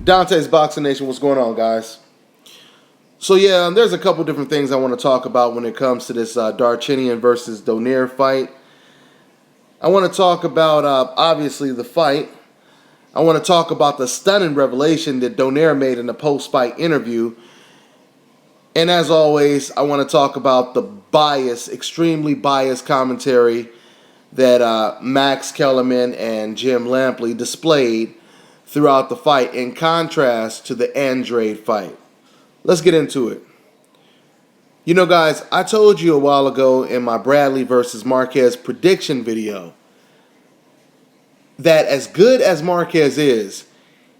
Dante's Boxing Nation, what's going on, guys? So yeah, there's a couple different things I want to talk about when it comes to this Darchinyan versus Donaire fight. I want to talk about, obviously, the fight. I want to talk about the stunning revelation that Donaire made in the post-fight interview. And as always, I want to talk about the extremely biased commentary that Max Kellerman and Jim Lampley displayed throughout the fight, in contrast to the Andrade fight. Let's get into it. You know, guys, I told you a while ago in my Bradley versus Marquez prediction video that as good as Marquez is,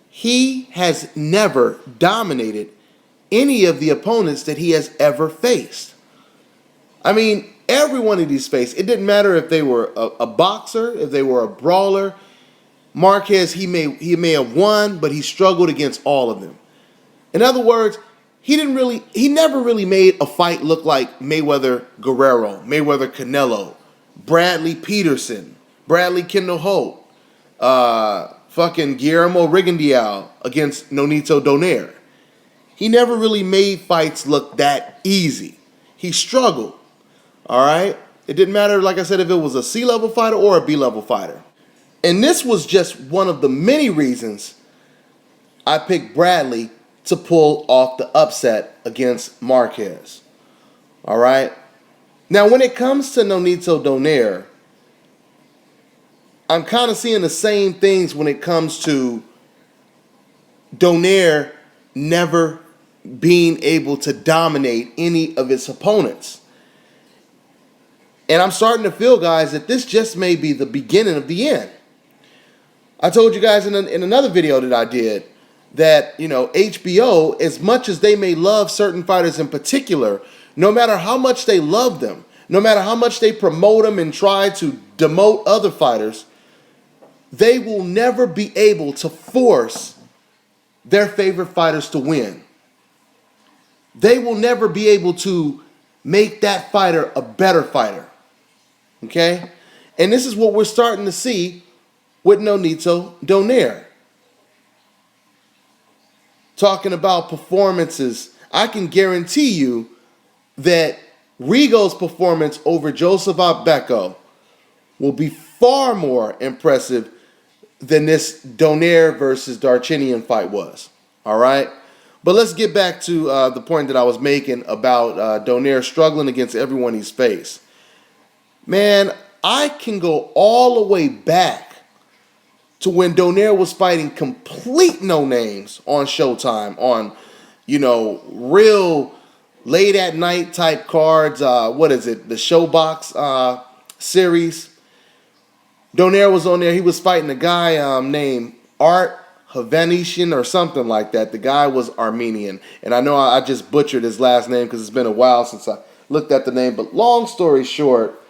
he has never dominated any of the opponents that he has ever faced. I mean, every one of these faced, it didn't matter if they were a boxer, if they were a brawler. Marquez, he may have won, but he struggled against all of them. In other words, he never really made a fight look like Mayweather Guerrero, Mayweather Canelo, Bradley Peterson, Bradley Kendall Holt, fucking Guillermo Rigondeaux against Nonito Donaire. He never really made fights look that easy. He struggled, all right? It didn't matter, like I said, if it was a C-level fighter or a B-level fighter. And this was just one of the many reasons I picked Bradley to pull off the upset against Marquez, all right? Now, when it comes to Nonito Donaire, I'm kind of seeing the same things when it comes to Donaire never being able to dominate any of its opponents. And I'm starting to feel, guys, that this just may be the beginning of the end. I told you guys in another video that I did that, you know, HBO, as much as they may love certain fighters in particular, no matter how much they love them, no matter how much they promote them and try to demote other fighters, they will never be able to force their favorite fighters to win. They will never be able to make that fighter a better fighter. Okay? And this is what we're starting to see with Nonito Donaire. Talking about performances, I can guarantee you that Rigo's performance over Joseph Abeko will be far more impressive than this Donaire versus Darchinyan fight was. All right? But let's get back to the point that I was making about Donaire struggling against everyone he's faced. Man, I can go all the way back to when Donaire was fighting complete no-names on Showtime, on, you know, real late-at-night type cards. What is it? The Showbox series. Donaire was on there. He was fighting a guy named Art Havanesian or something like that. The guy was Armenian. And I know I just butchered his last name because it's been a while since I looked at the name. But long story short,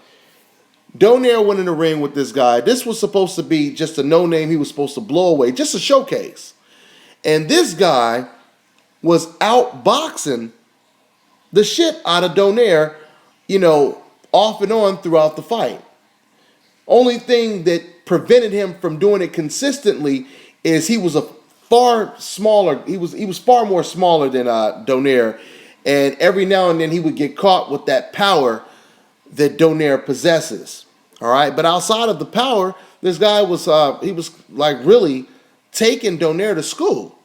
Donaire went in the ring with this guy. This was supposed to be just a no-name he was supposed to blow away, just a showcase. And this guy was outboxing the shit out of Donaire, you know, off and on throughout the fight. Only thing that prevented him from doing it consistently is he was a far smaller, he was far more smaller than Donaire, and every now and then he would get caught with that power that Donaire possesses. All right, but outside of the power, this guy was he was like really taking Donaire to school,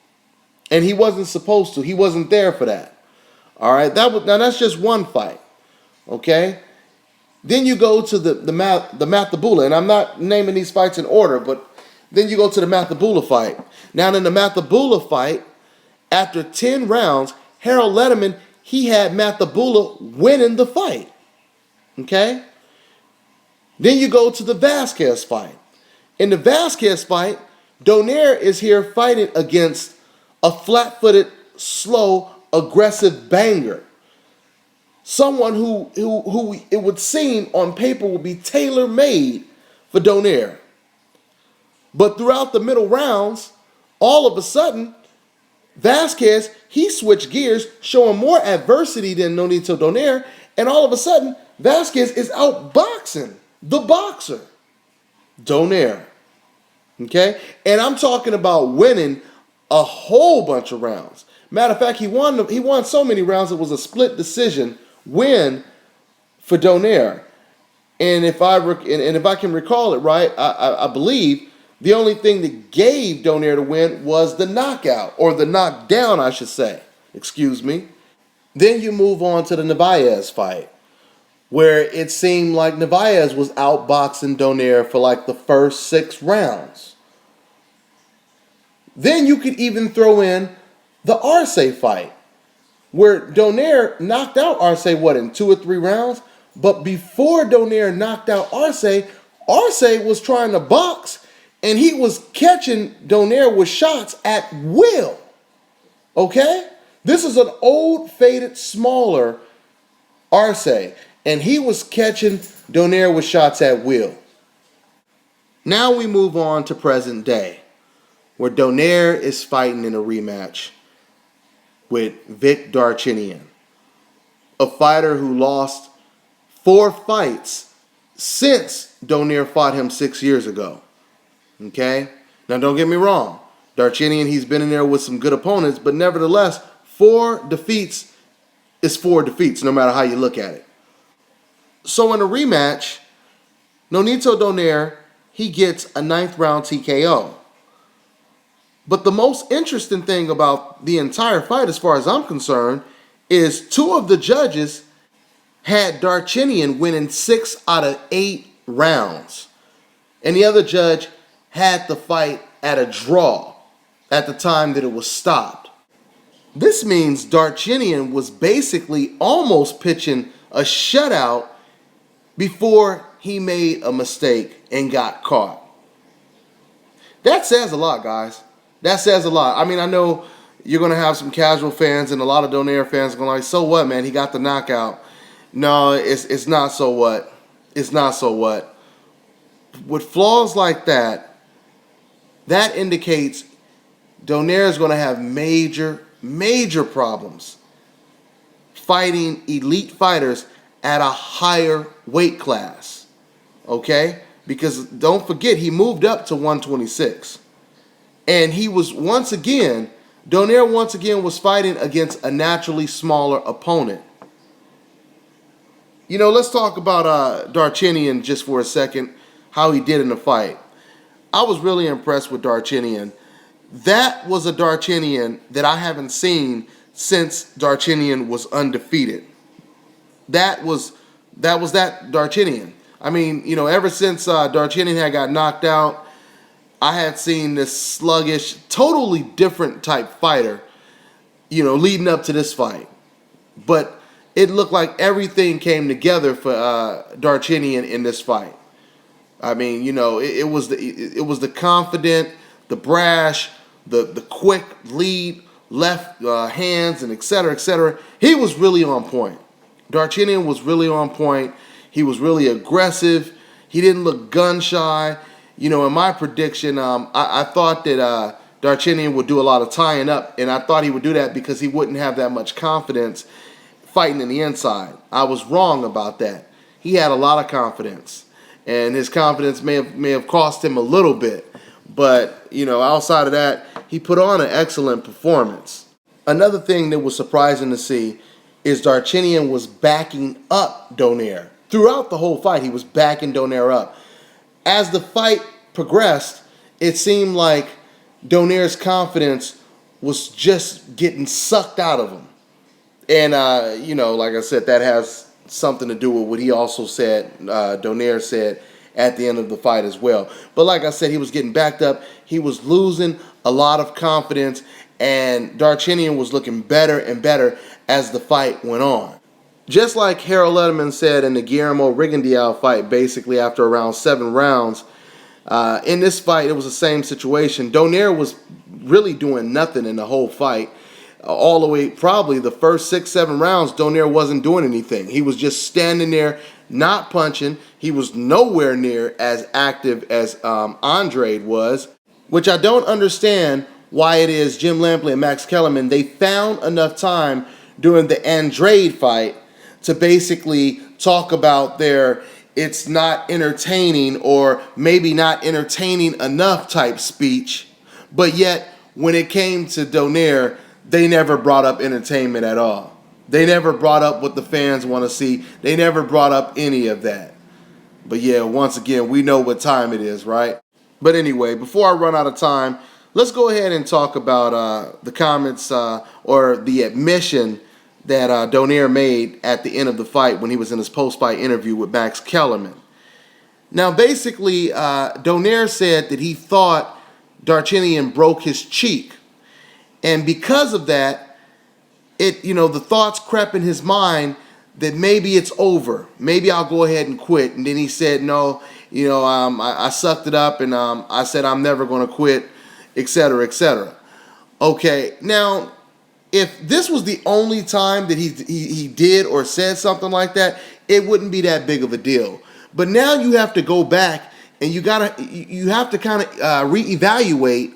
and he wasn't supposed to. He wasn't there for that. All right, now that's just one fight. Okay. Then you go to the Mathabula, and I'm not naming these fights in order, but then you go to the Mathabula fight. Now in the Mathabula fight, after 10 rounds, Harold Letterman, he had Mathabula winning the fight. Okay? Then you go to the Vasquez fight. In the Vasquez fight, Donaire is here fighting against a flat-footed, slow, aggressive banger. Someone who it would seem on paper would be tailor-made for Donaire. But throughout the middle rounds, all of a sudden, Vasquez, he switched gears, showing more adversity than Nonito Donaire, and all of a sudden, Vasquez is outboxing the boxer, Donaire. Okay? And I'm talking about winning a whole bunch of rounds. Matter of fact, he won so many rounds it was a split decision win for Donaire. And if I can recall it right, I believe the only thing that gave Donaire the win was the knockout, or the knockdown, I should say. Excuse me. Then you move on to the Narvaez fight, where it seemed like Narvaez was outboxing Donaire for like the first 6 rounds. Then you could even throw in the Arce fight, where Donaire knocked out Arce, in 2 or 3 rounds? But before Donaire knocked out Arce, Arce was trying to box, and he was catching Donaire with shots at will. Okay? This is an old, faded, smaller Arce, and he was catching Donaire with shots at will. Now we move on to present day, where Donaire is fighting in a rematch with Vic Darchinyan, a fighter who lost 4 fights since Donaire fought him 6 years ago. Okay? Now don't get me wrong. Darchinyan, he's been in there with some good opponents, but nevertheless, 4 defeats is 4 defeats, no matter how you look at it. So in a rematch, Nonito Donaire, he gets a 9th round TKO. But the most interesting thing about the entire fight, as far as I'm concerned, is 2 of the judges had Darchinyan winning 6 out of 8 rounds. And the other judge had the fight at a draw at the time that it was stopped. This means Darchinyan was basically almost pitching a shutout before he made a mistake and got caught. That says a lot, guys. That says a lot. I mean, I know you're going to have some casual fans and a lot of Donaire fans going like, so what, man? He got the knockout. No, it's not so what. It's not so what. With flaws like that, that indicates Donaire is going to have major problems fighting elite fighters at a higher weight class. Okay? Because don't forget, he moved up to 126. And he was Donaire once again was fighting against a naturally smaller opponent. You know, let's talk about Darchinyan just for a second, how he did in the fight. I was really impressed with Darchinyan. That was a Darchinyan that I haven't seen since Darchinyan was undefeated. That was that Darchinyan. I mean, you know, ever since Darchinyan had got knocked out, I had seen this sluggish, totally different type fighter, you know, leading up to this fight. But it looked like everything came together for Darchinyan in this fight. I mean, you know, it was the confident, the brash, the quick lead, left hands, and et cetera, et cetera. He was really on point. Darchinyan was really on point. He was really aggressive. He didn't look gun shy. You know, in my prediction, I thought that Darchinyan would do a lot of tying up, and I thought he would do that because he wouldn't have that much confidence fighting in the inside. I was wrong about that. He had a lot of confidence, and his confidence may have cost him a little bit. But, you know, outside of that, he put on an excellent performance. Another thing that was surprising to see is Darchinyan was backing up Donaire. Throughout the whole fight, he was backing Donaire up. As the fight progressed, it seemed like Donaire's confidence was just getting sucked out of him. And, you know, like I said, that has something to do with what he also said, Donaire said at the end of the fight as well. But like I said, he was getting backed up. He was losing a lot of confidence, and Darchinyan was looking better and better as the fight went on. Just like Harold Letterman said in the Guillermo Rigondeaux fight, basically after around 7 rounds, in this fight, it was the same situation. Donaire was really doing nothing in the whole fight. All the way, probably the first 6, 7 rounds, Donaire wasn't doing anything. He was just standing there, not punching. He was nowhere near as active as Andrade was, which I don't understand why it is Jim Lampley and Max Kellerman, they found enough time during the Andrade fight to basically talk about their it's not entertaining or maybe not entertaining enough type speech. But yet, when it came to Donaire, they never brought up entertainment at all. They never brought up what the fans want to see. They never brought up any of that. But yeah, once again, we know what time it is, right? But anyway, before I run out of time, let's go ahead and talk about the comments or the admission that Donaire made at the end of the fight when he was in his post-fight interview with Max Kellerman. Now, basically, Donaire said that he thought Darchinyan broke his cheek. And because of that, the thoughts crept in his mind that maybe it's over. Maybe I'll go ahead and quit. And then he said, no, I sucked it up and I said I'm never going to quit, etc., etc. Okay, now, if this was the only time that he did or said something like that, it wouldn't be that big of a deal. But now you have to go back and you have to kind of reevaluate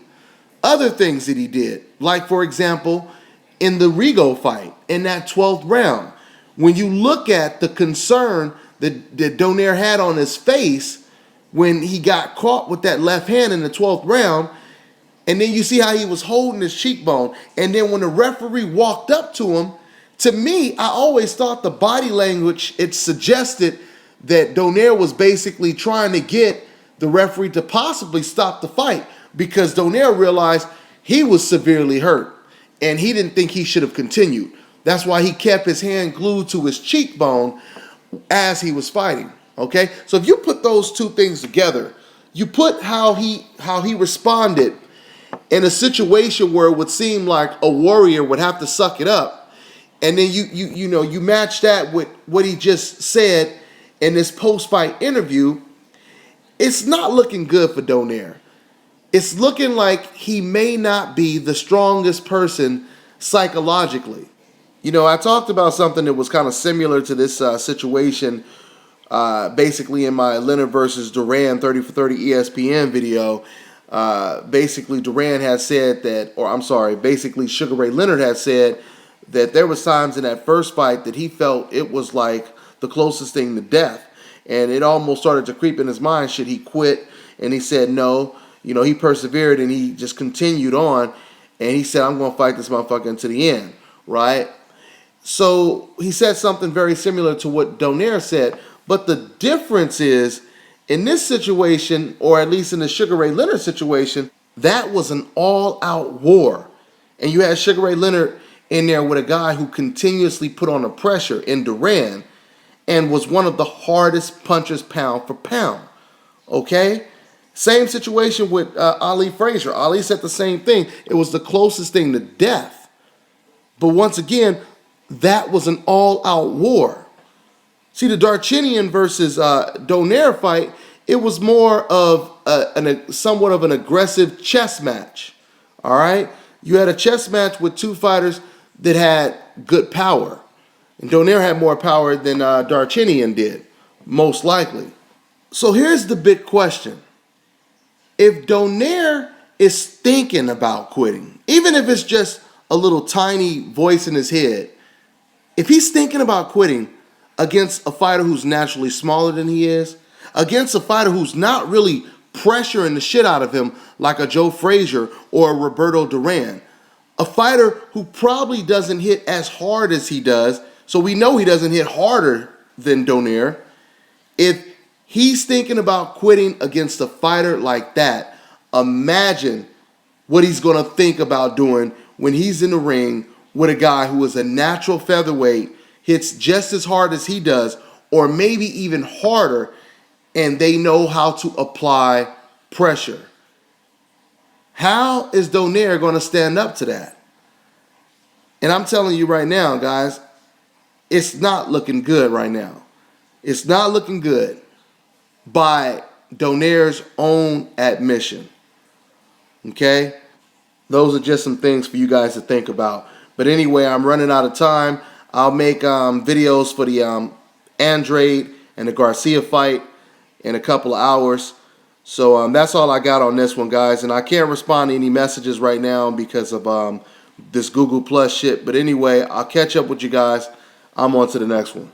other things that he did. Like, for example, in the Rigo fight, in that 12th round, when you look at the concern that Donaire had on his face when he got caught with that left hand in the 12th round, and then you see how he was holding his cheekbone, and then when the referee walked up to him, to me, I always thought the body language, it suggested that Donaire was basically trying to get the referee to possibly stop the fight because Donaire realized he was severely hurt and he didn't think he should have continued. That's why he kept his hand glued to his cheekbone as he was fighting. Okay, so if you put those two things together, you put how he responded in a situation where it would seem like a warrior would have to suck it up, and then you match that with what he just said in this post-fight interview, it's not looking good for Donaire. It's looking like he may not be the strongest person psychologically. I talked about something that was kind of similar to this situation basically in my Leonard versus Duran 30 for 30 ESPN video. Basically, Duran had said that, basically Sugar Ray Leonard had said that there was times in that first fight that he felt it was like the closest thing to death. And it almost started to creep in his mind, should he quit? And he said no. He persevered and he just continued on. And he said, I'm going to fight this motherfucker until the end, right? So he said something very similar to what Donaire said. But the difference is, in this situation, or at least in the Sugar Ray Leonard situation, that was an all-out war. And you had Sugar Ray Leonard in there with a guy who continuously put on the pressure in Duran and was one of the hardest punchers pound for pound. Okay? Same situation with Ali Frazier. Ali said the same thing. It was the closest thing to death. But once again, that was an all-out war. See, the Darchinyan versus Donaire fight, it was more of somewhat of an aggressive chess match. All right? You had a chess match with two fighters that had good power. And Donaire had more power than Darchinyan did, most likely. So here's the big question. If Donaire is thinking about quitting, even if it's just a little tiny voice in his head, if he's thinking about quitting against a fighter who's naturally smaller than he is, against a fighter who's not really pressuring the shit out of him like a Joe Frazier or a Roberto Duran, a fighter who probably doesn't hit as hard as he does, so we know he doesn't hit harder than Donaire. If he's thinking about quitting against a fighter like that, imagine what he's going to think about doing when he's in the ring with a guy who is a natural featherweight, hits just as hard as he does, or maybe even harder, and they know how to apply pressure. How is Donaire going to stand up to that? And I'm telling you right now, guys, it's not looking good right now. It's not looking good by Donaire's own admission. Okay? Those are just some things for you guys to think about. But anyway, I'm running out of time. I'll make videos for the Andrade and the Garcia fight in a couple of hours. So that's all I got on this one, guys. And I can't respond to any messages right now because of this Google Plus shit. But anyway, I'll catch up with you guys. I'm on to the next one.